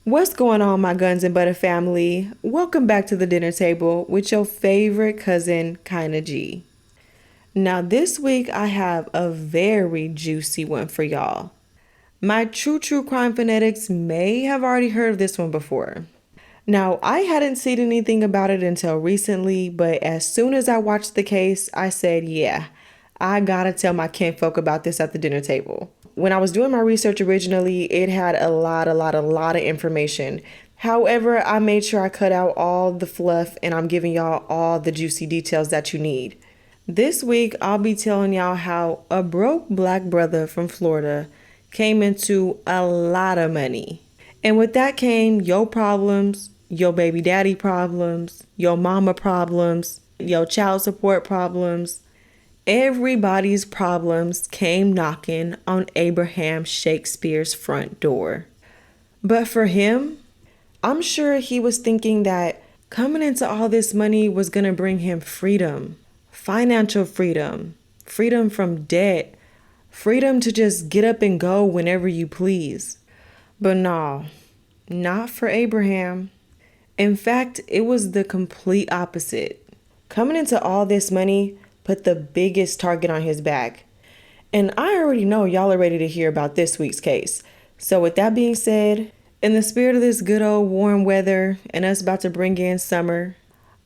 What's going on, my guns and butter family? Welcome back to the dinner table with your favorite cousin, Kinda G. Now, this week I have a very juicy one for y'all. My true crime fanatics may have already heard of this one before. Now, I hadn't seen anything about it until recently, but as soon as I watched the case, I said, yeah, I gotta tell my kinfolk about this at the dinner table. When I was doing my research originally, it had a lot of information. However, I made sure I cut out all the fluff and I'm giving y'all all the juicy details that you need. This week, I'll be telling y'all how a broke black brother from Florida came into a lot of money. And with that came your problems, your baby daddy problems, your mama problems, your child support problems. Everybody's problems came knocking on Abraham Shakespeare's front door. But for him, I'm sure he was thinking that coming into all this money was going to bring him freedom, financial freedom, freedom from debt, freedom to just get up and go whenever you please. But no, not for Abraham. In fact, it was the complete opposite. Coming into all this money put the biggest target on his back. And I already know y'all are ready to hear about this week's case. So with that being said, in the spirit of this good old warm weather and us about to bring in summer,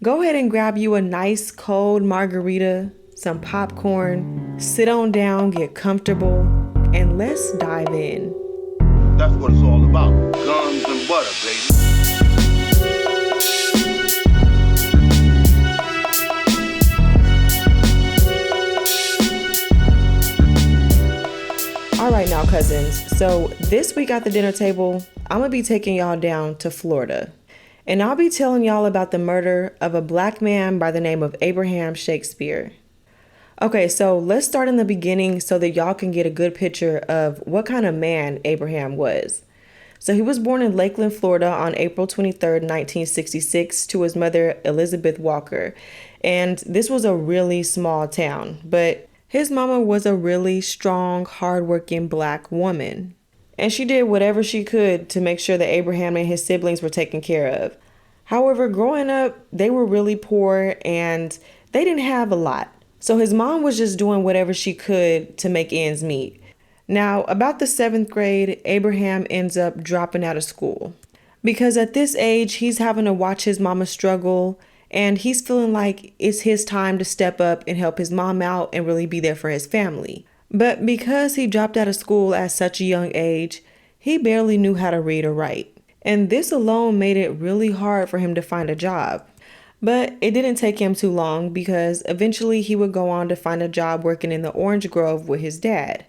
go ahead and grab you a nice cold margarita, some popcorn, sit on down, get comfortable, and let's dive in. That's what it's all about. Guns and butter, baby. All right now, cousins. So this week at the dinner table, I'm going to be taking y'all down to Florida. And I'll be telling y'all about the murder of a black man by the name of Abraham Shakespeare. Okay, so let's start in the beginning so that y'all can get a good picture of what kind of man Abraham was. So he was born in Lakeland, Florida on April 23rd, 1966 to his mother, Elizabeth Walker. And this was a really small town, but his mama was a really strong, hardworking black woman. And she did whatever she could to make sure that Abraham and his siblings were taken care of. However, growing up, they were really poor and they didn't have a lot. So his mom was just doing whatever she could to make ends meet. Now, about the 7th grade, Abraham ends up dropping out of school. Because at this age, he's having to watch his mama struggle, and he's feeling like it's his time to step up and help his mom out and really be there for his family. But because he dropped out of school at such a young age, he barely knew how to read or write. And this alone made it really hard for him to find a job. But it didn't take him too long because eventually he would go on to find a job working in the orange grove with his dad.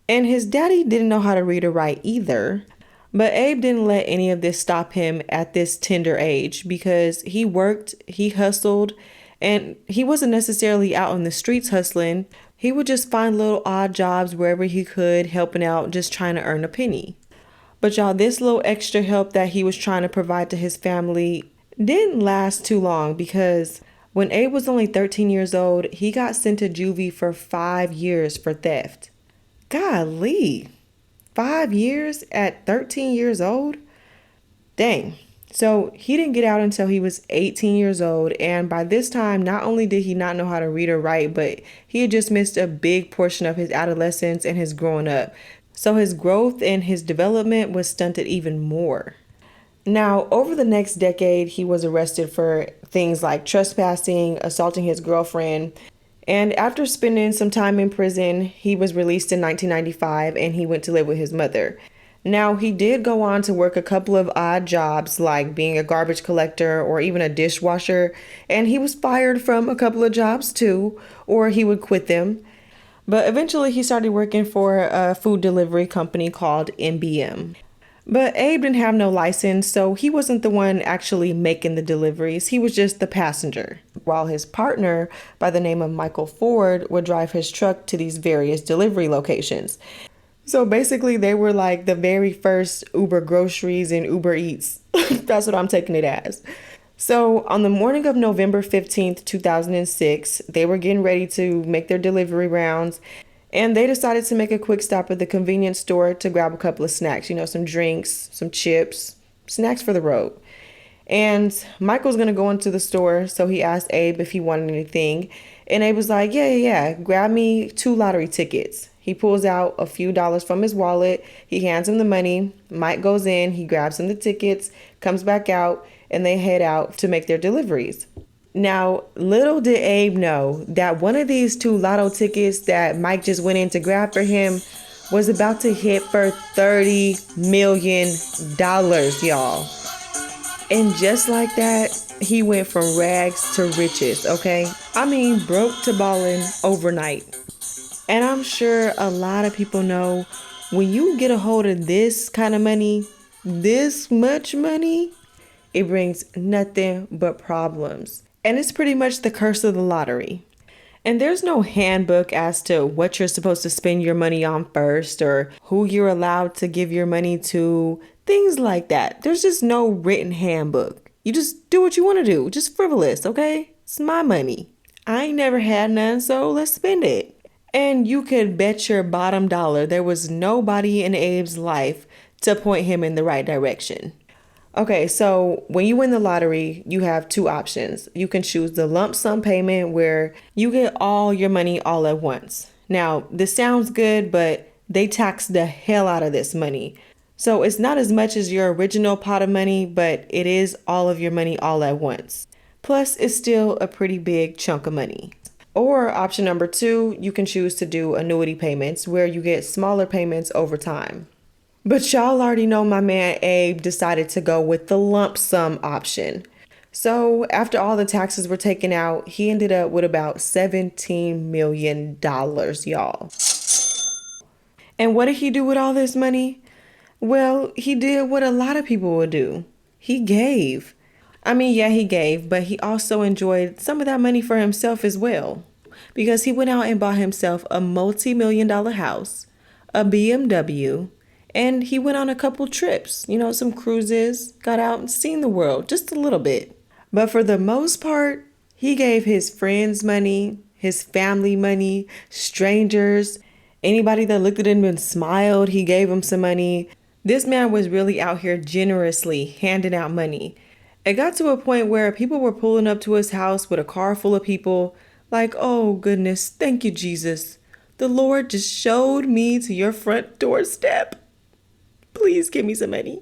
And his daddy didn't know how to read or write either. But Abe didn't let any of this stop him at this tender age because he worked, he hustled, and he wasn't necessarily out on the streets hustling. He would just find little odd jobs wherever he could, helping out, just trying to earn a penny. But y'all, this little extra help that he was trying to provide to his family didn't last too long because when Abe was only 13 years old, he got sent to juvie for 5 years for theft. Golly, 5 years at 13 years old? Dang. So he didn't get out until he was 18 years old. And by this time, not only did he not know how to read or write, but he had just missed a big portion of his adolescence and his growing up. So his growth and his development was stunted even more. Now, over the next decade, he was arrested for things like trespassing, assaulting his girlfriend. And after spending some time in prison, he was released in 1995 and he went to live with his mother. Now, he did go on to work a couple of odd jobs like being a garbage collector or even a dishwasher. And he was fired from a couple of jobs too, or he would quit them. But eventually he started working for a food delivery company called MBM. But Abe didn't have no license, so he wasn't the one actually making the deliveries. He was just the passenger, while his partner by the name of Michael Ford would drive his truck to these various delivery locations. So basically, they were like the very first Uber groceries and Uber Eats. That's what I'm taking it as. So on the morning of November 15th, 2006, they were getting ready to make their delivery rounds. And they decided to make a quick stop at the convenience store to grab a couple of snacks, some drinks, some chips, snacks for the road. And Michael's going to go into the store. So he asked Abe if he wanted anything. And Abe was like, yeah. Grab me 2 lottery tickets. He pulls out a few dollars from his wallet. He hands him the money. Mike goes in. He grabs him the tickets, comes back out, and they head out to make their deliveries. Now, little did Abe know that one of these 2 lotto tickets that Mike just went in to grab for him was about to hit for $30 million, y'all. And just like that, he went from rags to riches, okay? I mean, broke to ballin' overnight. And I'm sure a lot of people know when you get a hold of this kind of money, this much money, it brings nothing but problems. And it's pretty much the curse of the lottery. And there's no handbook as to what you're supposed to spend your money on first or who you're allowed to give your money to, things like that. There's just no written handbook. You just do what you want to do, just frivolous, okay? It's my money. I ain't never had none, so let's spend it. And you could bet your bottom dollar there was nobody in Abe's life to point him in the right direction. Okay, so when you win the lottery, you have 2 options. You can choose the lump sum payment where you get all your money all at once. Now, this sounds good, but they tax the hell out of this money. So it's not as much as your original pot of money, but it is all of your money all at once. Plus, it's still a pretty big chunk of money. Or option number 2, you can choose to do annuity payments where you get smaller payments over time. But y'all already know my man Abe decided to go with the lump sum option. So after all the taxes were taken out, he ended up with about $17 million, y'all. And what did he do with all this money? Well, he did what a lot of people would do. He gave. I mean, yeah, he gave, but he also enjoyed some of that money for himself as well. Because he went out and bought himself a multi-million-dollar house, a BMW, and he went on a couple trips, some cruises, got out and seen the world just a little bit. But for the most part, he gave his friends money, his family money, strangers, anybody that looked at him and smiled, he gave them some money. This man was really out here generously handing out money. It got to a point where people were pulling up to his house with a car full of people like, oh goodness, thank you, Jesus. The Lord just showed me to your front doorstep. Please give me some money.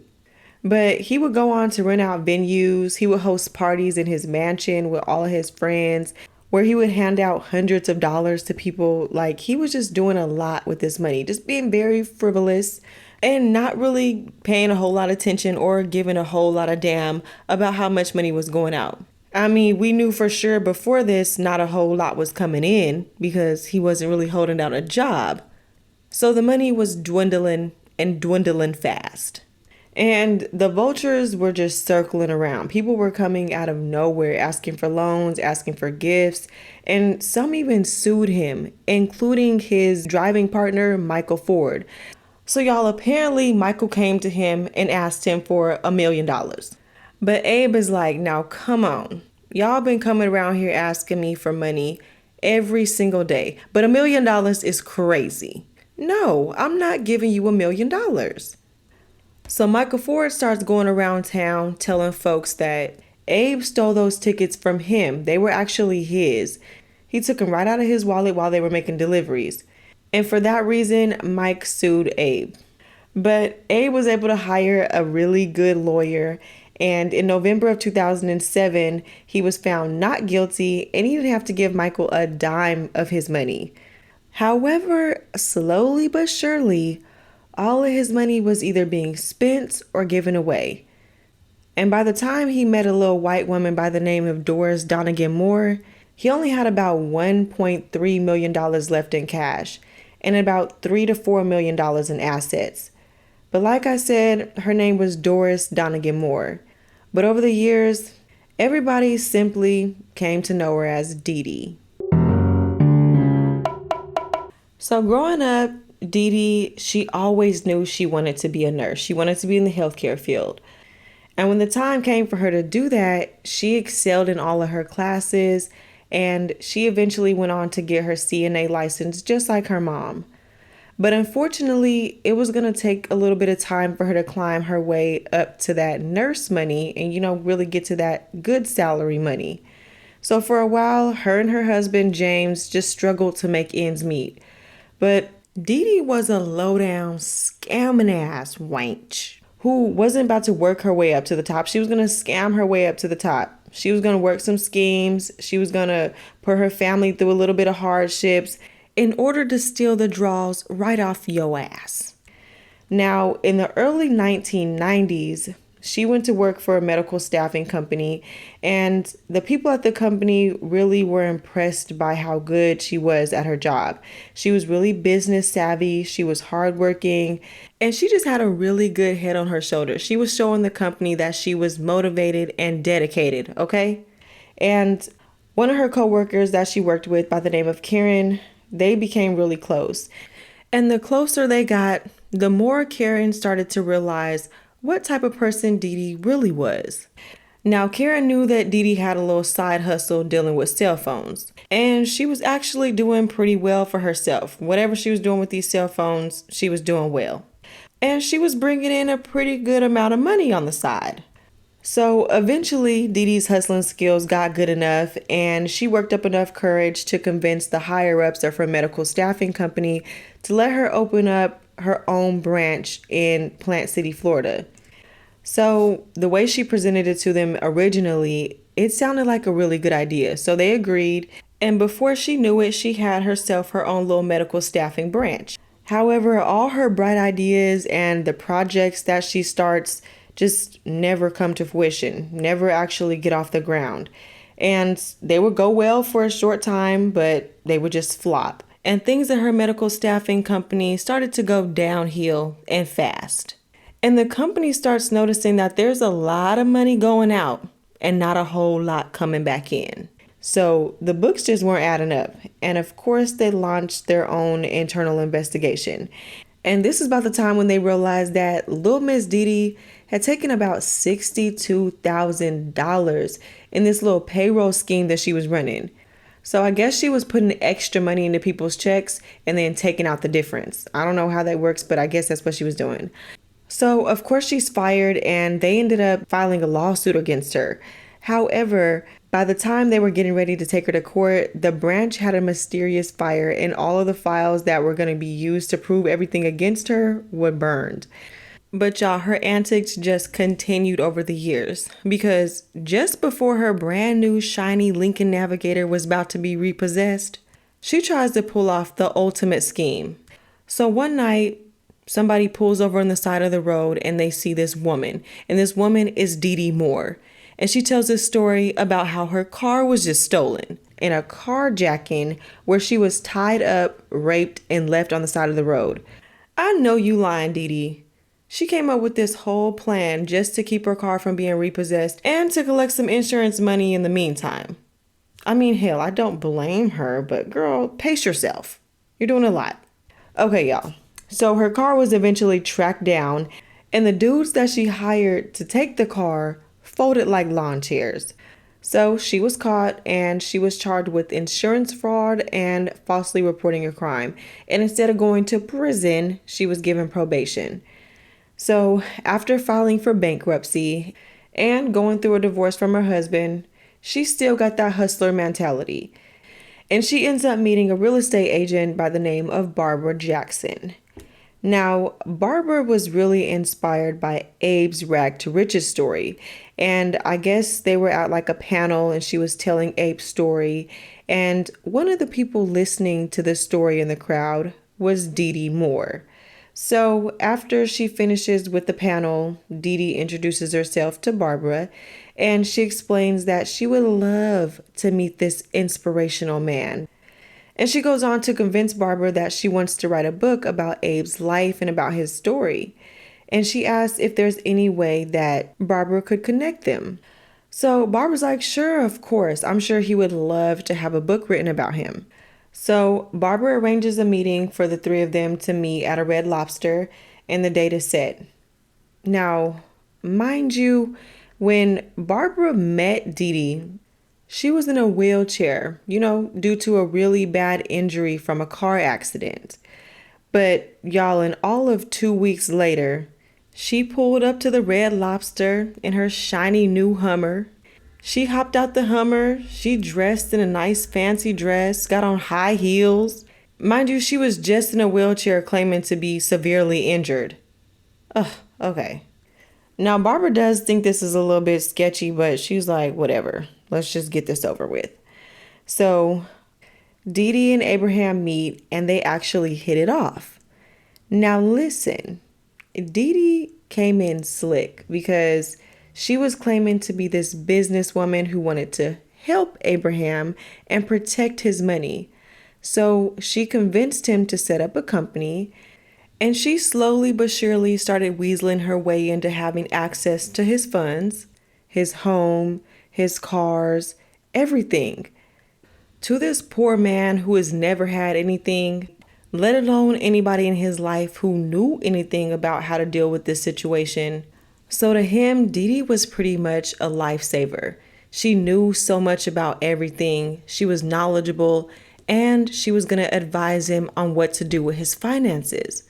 But he would go on to rent out venues. He would host parties in his mansion with all of his friends where he would hand out hundreds of dollars to people. Like, he was just doing a lot with this money, just being very frivolous and not really paying a whole lot of attention or giving a whole lot of damn about how much money was going out. I mean, we knew for sure before this not a whole lot was coming in because he wasn't really holding down a job. So the money was dwindling and dwindling fast. And the vultures were just circling around. People were coming out of nowhere, asking for loans, asking for gifts, and some even sued him, including his driving partner, Michael Ford. So y'all, apparently Michael came to him and asked him for $1 million. But Abe is like, now come on. Y'all been coming around here asking me for money every single day, but $1 million is crazy. No, I'm not giving you $1 million. So Michael Ford starts going around town telling folks that Abe stole those tickets from him. They were actually his. He took them right out of his wallet while they were making deliveries. And for that reason, Mike sued Abe. But Abe was able to hire a really good lawyer. And in November of 2007, he was found not guilty and he didn't have to give Michael a dime of his money. However, slowly but surely, all of his money was either being spent or given away. And by the time he met a little white woman by the name of Doris Donegan Moore, he only had about $1.3 million left in cash and about $3 to $4 million in assets. But like I said, her name was Doris Donegan Moore. But over the years, everybody simply came to know her as Dee Dee. So growing up, Dee Dee, she always knew she wanted to be a nurse. She wanted to be in the healthcare field. And when the time came for her to do that, she excelled in all of her classes, and she eventually went on to get her CNA license just like her mom. But unfortunately, it was going to take a little bit of time for her to climb her way up to that nurse money and, really get to that good salary money. So for a while, her and her husband, James, just struggled to make ends meet. But Dee Dee was a low-down, scamming ass wench who wasn't about to work her way up to the top. She was going to scam her way up to the top. She was going to work some schemes. She was going to put her family through a little bit of hardships in order to steal the draws right off your ass. Now, in the early 1990s, she went to work for a medical staffing company, and the people at the company really were impressed by how good she was at her job. She was really business savvy, she was hardworking, and she just had a really good head on her shoulders. She was showing the company that she was motivated and dedicated, okay? And one of her coworkers that she worked with by the name of Karen, they became really close. And the closer they got, the more Karen started to realize what type of person Dee Dee really was. Now, Karen knew that Dee Dee had a little side hustle dealing with cell phones, and she was actually doing pretty well for herself. Whatever she was doing with these cell phones, she was doing well. And she was bringing in a pretty good amount of money on the side. So eventually, Dee Dee's hustling skills got good enough, and she worked up enough courage to convince the higher-ups of her medical staffing company to let her open up her own branch in Plant City, Florida. So the way she presented it to them originally, it sounded like a really good idea. So they agreed, and before she knew it, she had herself her own little medical staffing branch. However, all her bright ideas and the projects that she starts just never come to fruition, never actually get off the ground. And they would go well for a short time, but they would just flop. And things at her medical staffing company started to go downhill and fast. And the company starts noticing that there's a lot of money going out and not a whole lot coming back in. So the books just weren't adding up. And of course, they launched their own internal investigation. And this is about the time when they realized that Little Miss Dee Dee had taken about $62,000 in this little payroll scheme that she was running. So I guess she was putting extra money into people's checks and then taking out the difference. I don't know how that works, but I guess that's what she was doing. So of course she's fired, and they ended up filing a lawsuit against her. However, by the time they were getting ready to take her to court, the branch had a mysterious fire, and all of the files that were going to be used to prove everything against her were burned. But y'all, her antics just continued over the years, because just before her brand new shiny Lincoln Navigator was about to be repossessed, she tries to pull off the ultimate scheme. So one night, somebody pulls over on the side of the road and they see this woman, and this woman is Dee Dee Moore. And she tells this story about how her car was just stolen in a carjacking where she was tied up, raped, and left on the side of the road. I know you lying, Dee Dee. She came up with this whole plan just to keep her car from being repossessed and to collect some insurance money in the meantime. I mean, hell, I don't blame her, but girl, pace yourself. You're doing a lot. Okay, y'all. So her car was eventually tracked down, and the dudes that she hired to take the car folded like lawn chairs. So she was caught, and she was charged with insurance fraud and falsely reporting a crime. And instead of going to prison, she was given probation. So after filing for bankruptcy and going through a divorce from her husband, she still got that hustler mentality. And she ends up meeting a real estate agent by the name of Barbara Jackson. Now, Barbara was really inspired by Abe's rag to riches story. And I guess they were at like a panel and she was telling Abe's story. And one of the people listening to the story in the crowd was Dee Dee Moore. So after she finishes with the panel, Dee Dee introduces herself to Barbara, and she explains that she would love to meet this inspirational man. And she goes on to convince Barbara that she wants to write a book about Abe's life and about his story. And she asks if there's any way that Barbara could connect them. So Barbara's like, sure, of course. I'm sure he would love to have a book written about him. So Barbara arranges a meeting for the three of them to meet at a Red Lobster, and the date is set. Now, mind you, when Barbara met Dee Dee, she was in a wheelchair, due to a really bad injury from a car accident. But y'all, in all of 2 weeks later, she pulled up to the Red Lobster in her shiny new Hummer. She hopped out the Hummer. She dressed in a nice fancy dress, got on high heels. Mind you, she was just in a wheelchair claiming to be severely injured. Ugh, okay. Now, Barbara does think this is a little bit sketchy, but she's like, whatever. Let's just get this over with. So, Dee Dee and Abraham meet and they actually hit it off. Now, listen. Dee Dee came in slick because she was claiming to be this businesswoman who wanted to help Abraham and protect his money. So she convinced him to set up a company, and she slowly but surely started weaseling her way into having access to his funds, his home, his cars, everything. To this poor man who has never had anything, let alone anybody in his life who knew anything about how to deal with this situation. So to him, Dee Dee was pretty much a lifesaver. She knew so much about everything. She was knowledgeable, and she was going to advise him on what to do with his finances.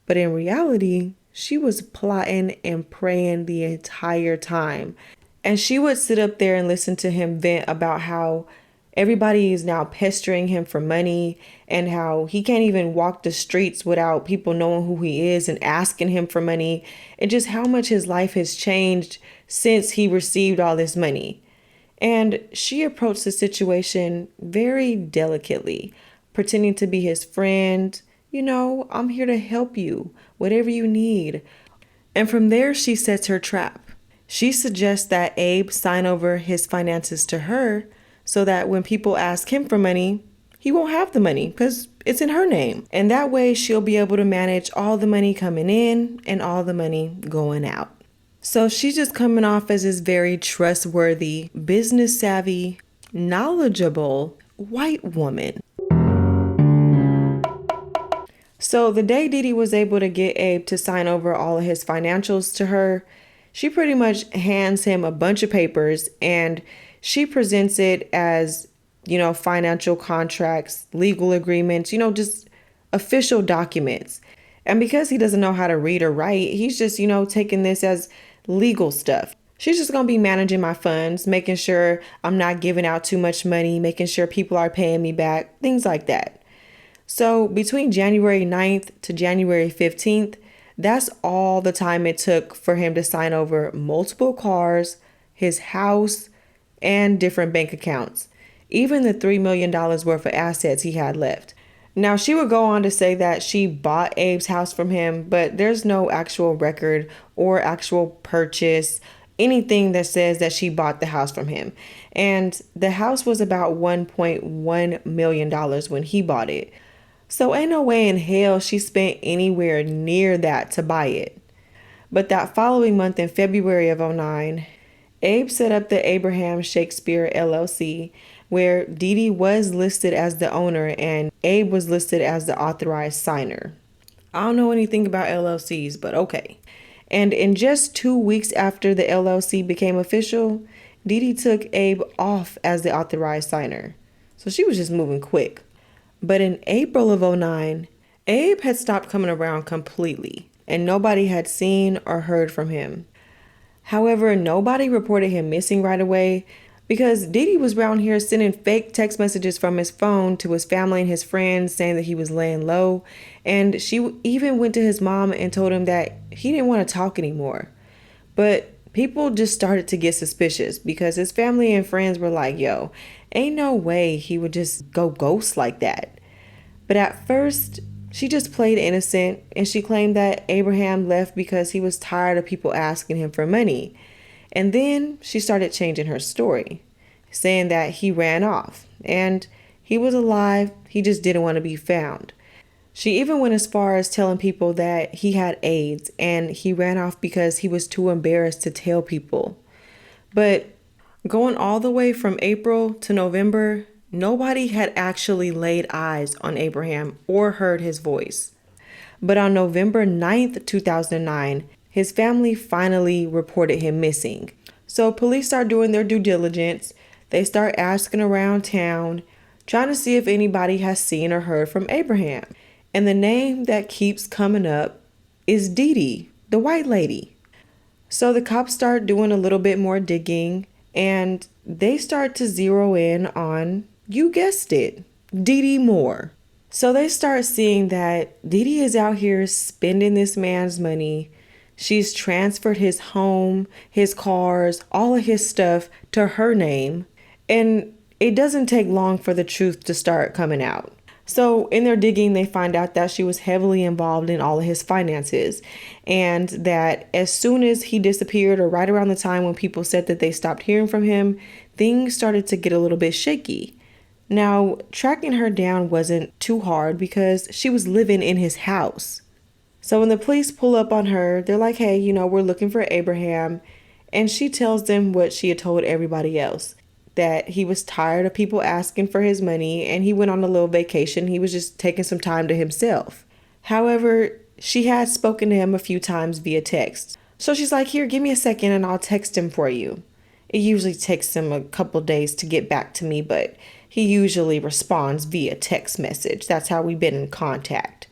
But in reality, she was plotting and praying the entire time. And she would sit up there and listen to him vent about how everybody is now pestering him for money and how he can't even walk the streets without people knowing who he is and asking him for money, and just how much his life has changed since he received all this money. And she approached the situation very delicately, pretending to be his friend. You know, I'm here to help you, whatever you need. And from there, she sets her trap. She suggests that Abe sign over his finances to her so that when people ask him for money, he won't have the money because it's in her name. And that way she'll be able to manage all the money coming in and all the money going out. So she's just coming off as this very trustworthy, business savvy, knowledgeable white woman. So the day Dee Dee was able to get Abe to sign over all of his financials to her, she pretty much hands him a bunch of papers and she presents it as, financial contracts, legal agreements, just official documents. And because he doesn't know how to read or write, he's just, taking this as legal stuff. She's just going to be managing my funds, making sure I'm not giving out too much money, making sure people are paying me back, things like that. So between January 9th to January 15th, that's all the time it took for him to sign over multiple cars, his house, and different bank accounts, even the $3 million worth of assets he had left. Now, she would go on to say that she bought Abe's house from him, but there's no actual record or actual purchase, anything that says that she bought the house from him. And the house was about $1.1 million when he bought it. So ain't no way in hell she spent anywhere near that to buy it. But that following month in February of 2009, Abe set up the Abraham Shakespeare LLC, where Dee Dee was listed as the owner and Abe was listed as the authorized signer. I don't know anything about LLCs, but okay. And in just 2 weeks after the LLC became official, Dee Dee took Abe off as the authorized signer. So she was just moving quick. But in April of 2009, Abe had stopped coming around completely, and nobody had seen or heard from him. However, nobody reported him missing right away because Dee Dee was around here sending fake text messages from his phone to his family and his friends saying that he was laying low. And she even went to his mom and told him that he didn't want to talk anymore. But people just started to get suspicious because his family and friends were like, yo, ain't no way he would just go ghost like that. But at first, she just played innocent and she claimed that Abraham left because he was tired of people asking him for money. And then she started changing her story, saying that he ran off and he was alive, he just didn't want to be found. She even went as far as telling people that he had AIDS and he ran off because he was too embarrassed to tell people. But going all the way from April to November, nobody had actually laid eyes on Abraham or heard his voice. But on November 9th, 2009, his family finally reported him missing. So police start doing their due diligence. They start asking around town, trying to see if anybody has seen or heard from Abraham. And the name that keeps coming up is Dee Dee, the white lady. So the cops start doing a little bit more digging and they start to zero in on, you guessed it, Dee Dee Moore. So they start seeing that Dee Dee is out here spending this man's money. She's transferred his home, his cars, all of his stuff to her name. And it doesn't take long for the truth to start coming out. So in their digging, they find out that she was heavily involved in all of his finances, and that as soon as he disappeared, or right around the time when people said that they stopped hearing from him, things started to get a little bit shaky. Now, tracking her down wasn't too hard because she was living in his house. So when the police pull up on her, they're like, hey, we're looking for Abraham. And she tells them what she had told everybody else, that he was tired of people asking for his money and he went on a little vacation. He was just taking some time to himself. However, she had spoken to him a few times via text. So she's like, here, give me a second and I'll text him for you. It usually takes him a couple days to get back to me, but he usually responds via text message. That's how we've been in contact.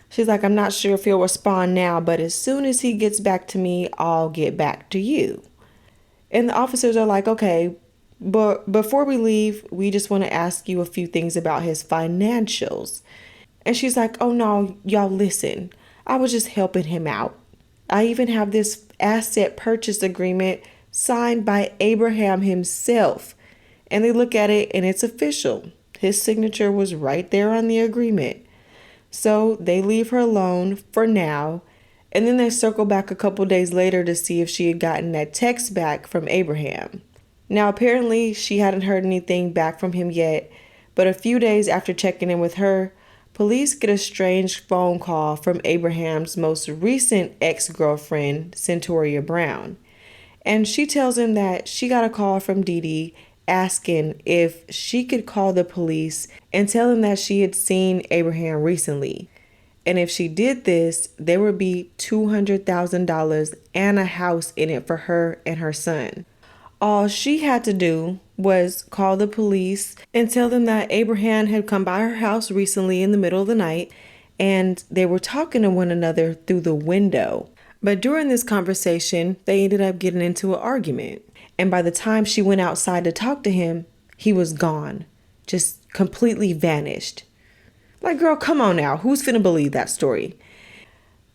She's like, I'm not sure if he'll respond now, but as soon as he gets back to me, I'll get back to you. And the officers are like, okay, but before we leave, we just want to ask you a few things about his financials. And she's like, oh no, y'all listen. I was just helping him out. I even have this asset purchase agreement signed by Abraham himself. And they look at it and it's official. His signature was right there on the agreement. So they leave her alone for now. And then they circle back a couple days later to see if she had gotten that text back from Abraham. Now, apparently, she hadn't heard anything back from him yet, but a few days after checking in with her, police get a strange phone call from Abraham's most recent ex-girlfriend, Centoria Brown. And she tells him that she got a call from Dee Dee asking if she could call the police and tell them that she had seen Abraham recently. And if she did this, there would be $200,000 and a house in it for her and her son. All she had to do was call the police and tell them that Abraham had come by her house recently in the middle of the night and they were talking to one another through the window. But during this conversation, they ended up getting into an argument. And by the time she went outside to talk to him, he was gone, just completely vanished. Like, girl, come on now. Who's finna believe that story?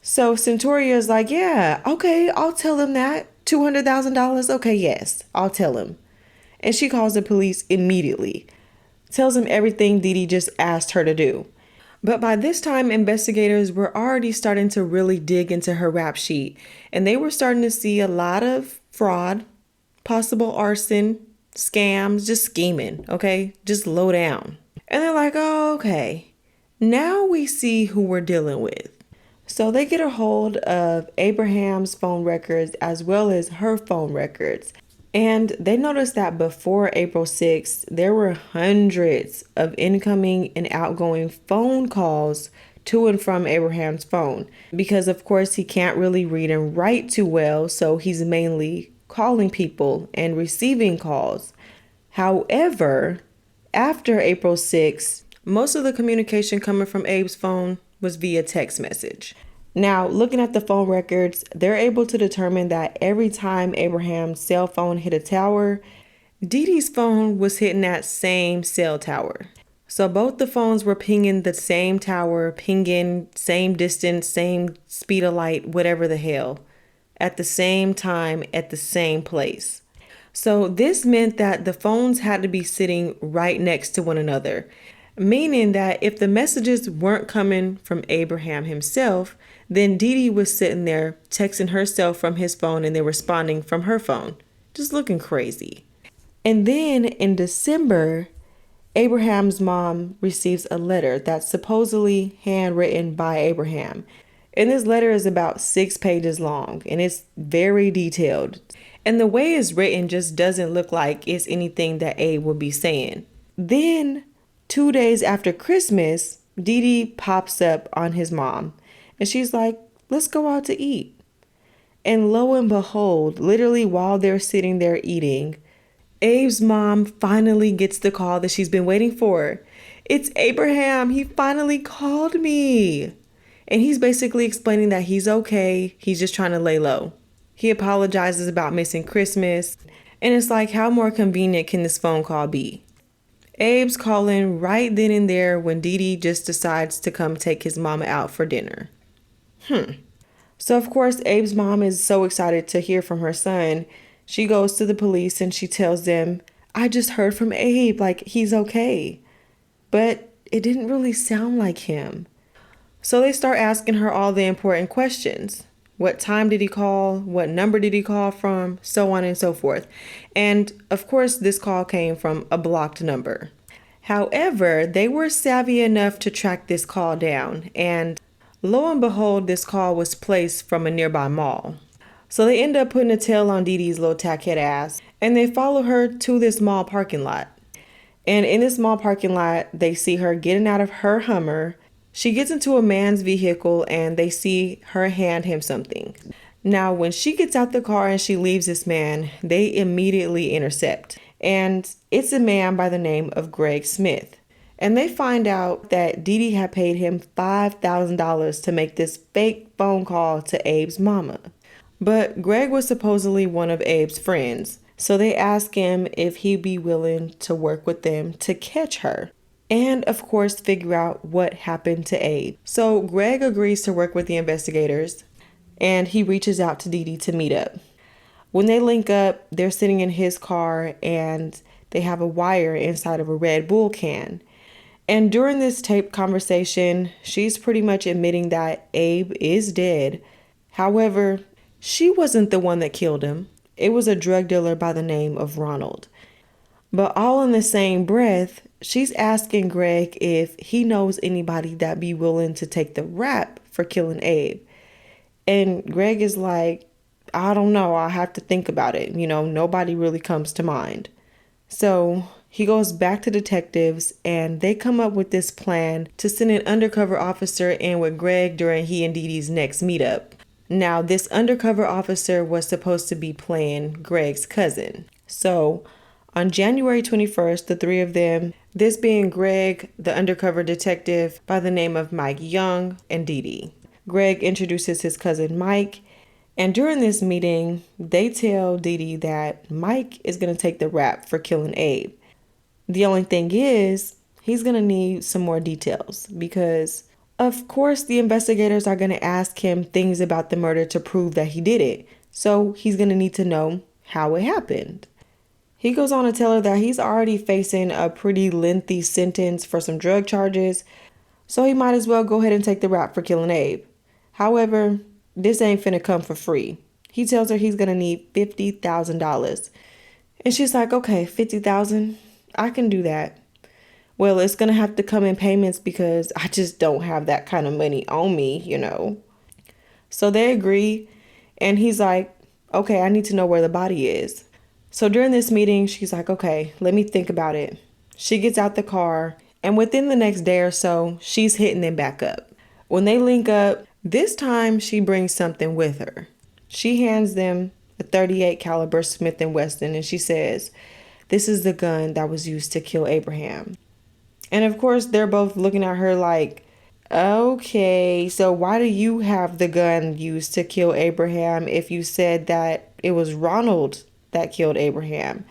So Centuria's like, yeah, okay, I'll tell him that. $200,000? Okay, yes, I'll tell him. And she calls the police immediately. Tells him everything Dee Dee just asked her to do. But by this time, investigators were already starting to really dig into her rap sheet. And they were starting to see a lot of fraud, possible arson, scams, just scheming, okay? Just low down. And they're like, oh, okay. Now we see who we're dealing with. So they get a hold of Abraham's phone records as well as her phone records. And they noticed that before April 6th, there were hundreds of incoming and outgoing phone calls to and from Abraham's phone. Because of course he can't really read and write too well, so he's mainly calling people and receiving calls. However, after April 6th, most of the communication coming from Abe's phone was via text message. Now, looking at the phone records, they're able to determine that every time Abraham's cell phone hit a tower, Dee Dee's phone was hitting that same cell tower. So both the phones were pinging the same tower, pinging same distance, same speed of light, whatever the hell, at the same time, at the same place. So this meant that the phones had to be sitting right next to one another. Meaning that if the messages weren't coming from Abraham himself, then Dee Dee was sitting there texting herself from his phone and they're responding from her phone. Just looking crazy. And then in December, Abraham's mom receives a letter that's supposedly handwritten by Abraham. And this letter is about 6 pages long and it's very detailed. And the way it's written just doesn't look like it's anything that Abe would be saying. Then 2 days after Christmas, Dee Dee pops up on his mom and she's like, let's go out to eat. And lo and behold, literally while they're sitting there eating, Abe's mom finally gets the call that she's been waiting for. It's Abraham. He finally called me. And he's basically explaining that he's okay. He's just trying to lay low. He apologizes about missing Christmas. And it's like, how more convenient can this phone call be? Abe's calling right then and there when Dee Dee just decides to come take his mama out for dinner. So of course, Abe's mom is so excited to hear from her son. She goes to the police and she tells them, I just heard from Abe, like he's okay. But it didn't really sound like him. So they start asking her all the important questions. What time did he call? What number did he call from? So on and so forth. And of course, this call came from a blocked number. However, they were savvy enough to track this call down. And lo and behold, this call was placed from a nearby mall. So they end up putting a tail on Dee Dee's little tackhead ass. And they follow her to this mall parking lot. And in this mall parking lot, they see her getting out of her Hummer. She gets into a man's vehicle and they see her hand him something. Now, when she gets out the car and she leaves this man, they immediately intercept. And it's a man by the name of Greg Smith. And they find out that Dee Dee had paid him $5,000 to make this fake phone call to Abe's mama. But Greg was supposedly one of Abe's friends. So they ask him if he'd be willing to work with them to catch her. And of course, figure out what happened to Abe. So Greg agrees to work with the investigators and he reaches out to Dee Dee to meet up. When they link up, they're sitting in his car and they have a wire inside of a Red Bull can. And during this taped conversation, she's pretty much admitting that Abe is dead. However, she wasn't the one that killed him. It was a drug dealer by the name of Ronald. But all in the same breath, she's asking Greg if he knows anybody that'd be willing to take the rap for killing Abe. And Greg is like, I don't know, I'll have to think about it. Nobody really comes to mind. So he goes back to detectives and they come up with this plan to send an undercover officer in with Greg during he and Dee Dee's next meetup. Now, this undercover officer was supposed to be playing Greg's cousin. So on January 21st, the three of them, this being Greg, the undercover detective by the name of Mike Young, and Dee Dee. Greg introduces his cousin Mike, and during this meeting, they tell Dee Dee that Mike is going to take the rap for killing Abe. The only thing is, he's going to need some more details because, of course, the investigators are going to ask him things about the murder to prove that he did it. So he's going to need to know how it happened. He goes on to tell her that he's already facing a pretty lengthy sentence for some drug charges, so he might as well go ahead and take the rap for killing Abe. However, this ain't finna come for free. He tells her he's gonna need $50,000. And she's like, okay, $50,000, I can do that. Well, it's gonna have to come in payments because I just don't have that kind of money on me, So they agree, and he's like, okay, I need to know where the body is. So during this meeting, she's like, okay, let me think about it. She gets out the car, and within the next day or so, she's hitting them back up. When they link up, this time she brings something with her. She hands them a .38 caliber Smith & Wesson, and she says, this is the gun that was used to kill Abraham. And of course, they're both looking at her like, okay, so why do you have the gun used to kill Abraham if you said that it was Ronald that killed Abraham?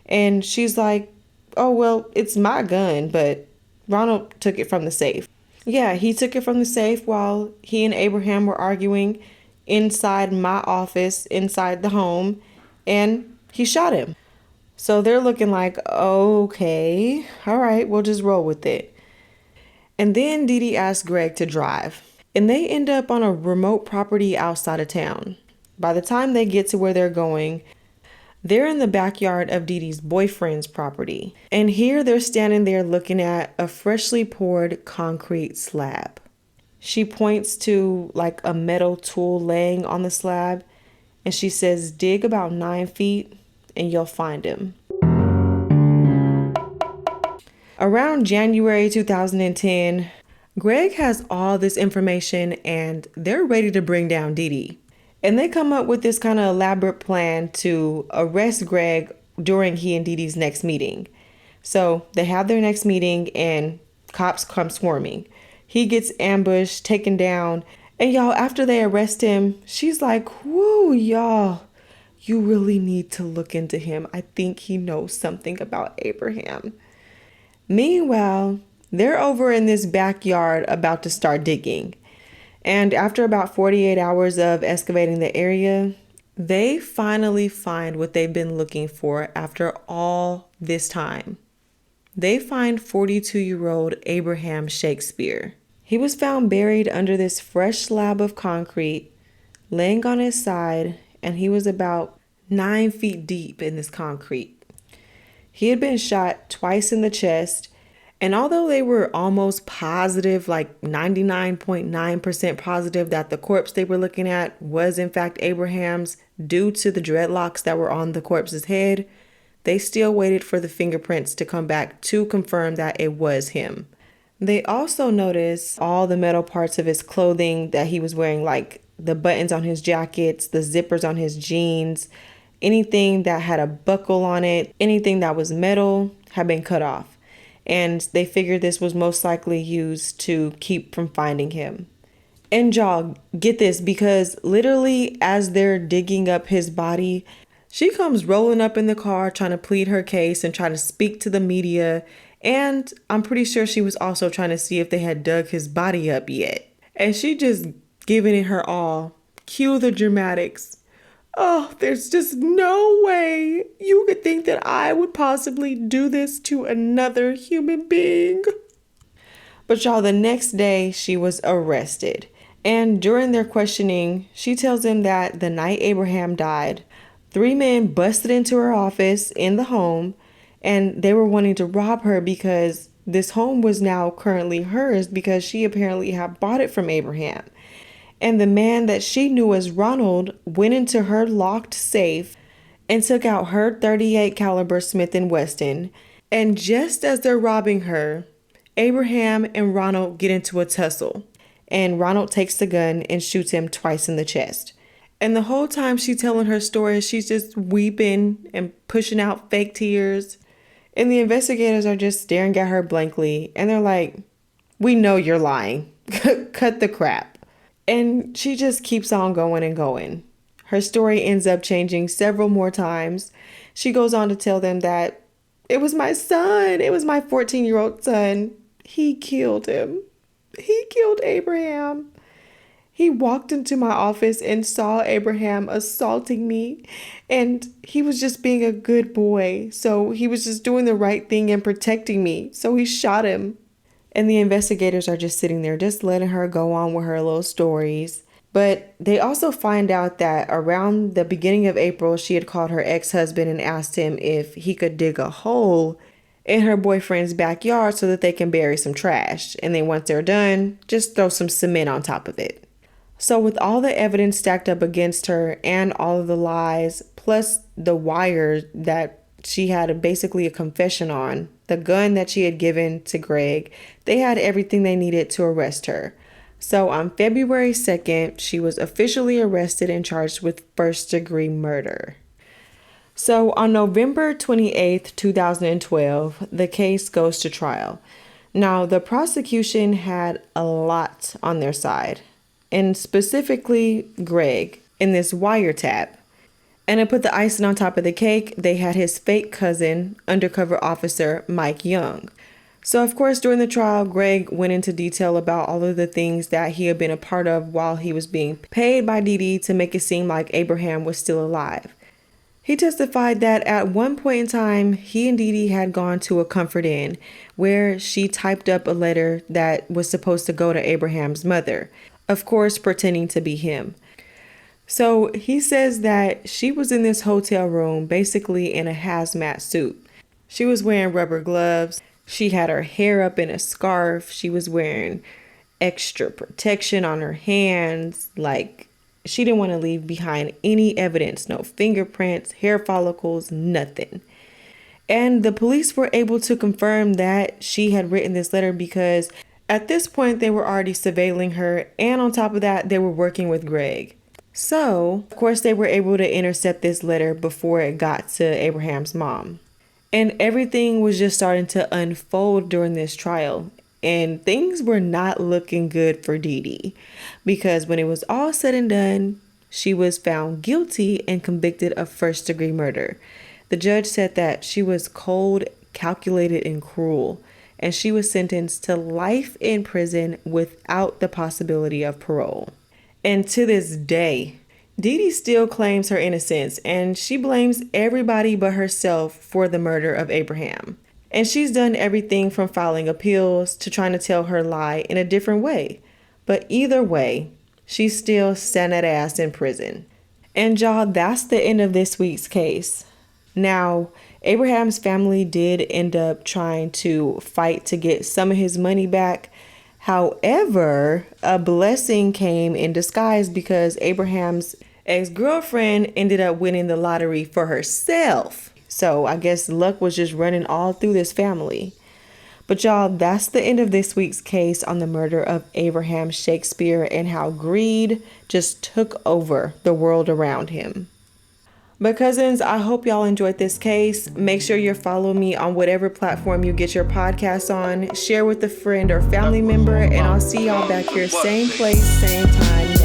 And she's like, oh, well, it's my gun, but Ronald took it from the safe. Yeah, he took it from the safe while he and Abraham were arguing inside my office, inside the home, and he shot him. So they're looking like, okay, all right, we'll just roll with it. And then Dee Dee asked Greg to drive, and they end up on a remote property outside of town. By the time they get to where they're going, they're in the backyard of Dee Dee's boyfriend's property. And here they're standing there looking at a freshly poured concrete slab. She points to like a metal tool laying on the slab, and she says, dig about 9 feet and you'll find him. Around January 2010, Greg has all this information and they're ready to bring down Dee Dee. And they come up with this kind of elaborate plan to arrest Greg during he and Dee Dee's next meeting. So they have their next meeting and cops come swarming. He gets ambushed, taken down, and y'all, after they arrest him, she's like, whoo, y'all, you really need to look into him. I think he knows something about Abraham. Meanwhile, they're over in this backyard about to start digging. And after about 48 hours of excavating the area, they finally find what they've been looking for after all this time. They find 42-year-old Abraham Shakespeare. He was found buried under this fresh slab of concrete, laying on his side, and he was about 9 feet deep in this concrete. He had been shot twice in the chest, and although they were almost positive, like 99.9% positive that the corpse they were looking at was in fact Abraham's due to the dreadlocks that were on the corpse's head, they still waited for the fingerprints to come back to confirm that it was him. They also noticed all the metal parts of his clothing that he was wearing, like the buttons on his jackets, the zippers on his jeans, anything that had a buckle on it, anything that was metal had been cut off. And they figured this was most likely used to keep from finding him. And y'all, get this, because literally as they're digging up his body, she comes rolling up in the car trying to plead her case and try to speak to the media. And I'm pretty sure she was also trying to see if they had dug his body up yet. And she just giving it her all. Cue the dramatics. Oh, there's just no way you could think that I would possibly do this to another human being. But y'all, the next day she was arrested. And during their questioning, she tells him that the night Abraham died, 3 men busted into her office in the home, and they were wanting to rob her because this home was now currently hers because she apparently had bought it from Abraham. And the man that she knew as Ronald went into her locked safe and took out her .38 caliber Smith & Wesson. And just as they're robbing her, Abraham and Ronald get into a tussle. And Ronald takes the gun and shoots him twice in the chest. And the whole time she's telling her story, she's just weeping and pushing out fake tears. And the investigators are just staring at her blankly. And they're like, we know you're lying. Cut the crap. And she just keeps on going and going. Her story ends up changing several more times. She goes on to tell them that it was my son. It was my 14-year-old son. He killed him. He killed Abraham. He walked into my office and saw Abraham assaulting me, and he was just being a good boy. So he was just doing the right thing and protecting me. So he shot him. And the investigators are just sitting there, just letting her go on with her little stories. But they also find out that around the beginning of April, she had called her ex-husband and asked him if he could dig a hole in her boyfriend's backyard so that they can bury some trash. And then once they're done, just throw some cement on top of it. So with all the evidence stacked up against her and all of the lies, plus the wire that she had basically a confession on, the gun that she had given to Greg, they had everything they needed to arrest her. So on February 2nd, she was officially arrested and charged with first-degree murder. So on November 28th, 2012, the case goes to trial. Now, the prosecution had a lot on their side, and specifically Greg in this wiretap. And to put the icing on top of the cake, they had his fake cousin, undercover officer Mike Young. So of course, during the trial, Greg went into detail about all of the things that he had been a part of while he was being paid by Dee Dee to make it seem like Abraham was still alive. He testified that at one point in time, he and Dee Dee had gone to a Comfort Inn where she typed up a letter that was supposed to go to Abraham's mother, of course, pretending to be him. So he says that she was in this hotel room, basically in a hazmat suit. She was wearing rubber gloves. She had her hair up in a scarf. She was wearing extra protection on her hands. Like, she didn't want to leave behind any evidence, no fingerprints, hair follicles, nothing. And the police were able to confirm that she had written this letter because at this point they were already surveilling her. And on top of that, they were working with Greg. So, of course, they were able to intercept this letter before it got to Abraham's mom. And everything was just starting to unfold during this trial. And things were not looking good for Dee Dee, because when it was all said and done, she was found guilty and convicted of first-degree murder. The judge said that she was cold, calculated, and cruel, and she was sentenced to life in prison without the possibility of parole. And to this day, Dee Dee still claims her innocence, and she blames everybody but herself for the murder of Abraham. And she's done everything from filing appeals to trying to tell her lie in a different way. But either way, she's still sat that ass in prison. And y'all, that's the end of this week's case. Now, Abraham's family did end up trying to fight to get some of his money back. However, a blessing came in disguise because Abraham's ex-girlfriend ended up winning the lottery for herself. So I guess luck was just running all through this family. But y'all, that's the end of this week's case on the murder of Abraham Shakespeare and how greed just took over the world around him. But cousins, I hope y'all enjoyed this case. Make sure you're following me on whatever platform you get your podcasts on. Share with a friend or family member, and I'll see y'all back here same place, same time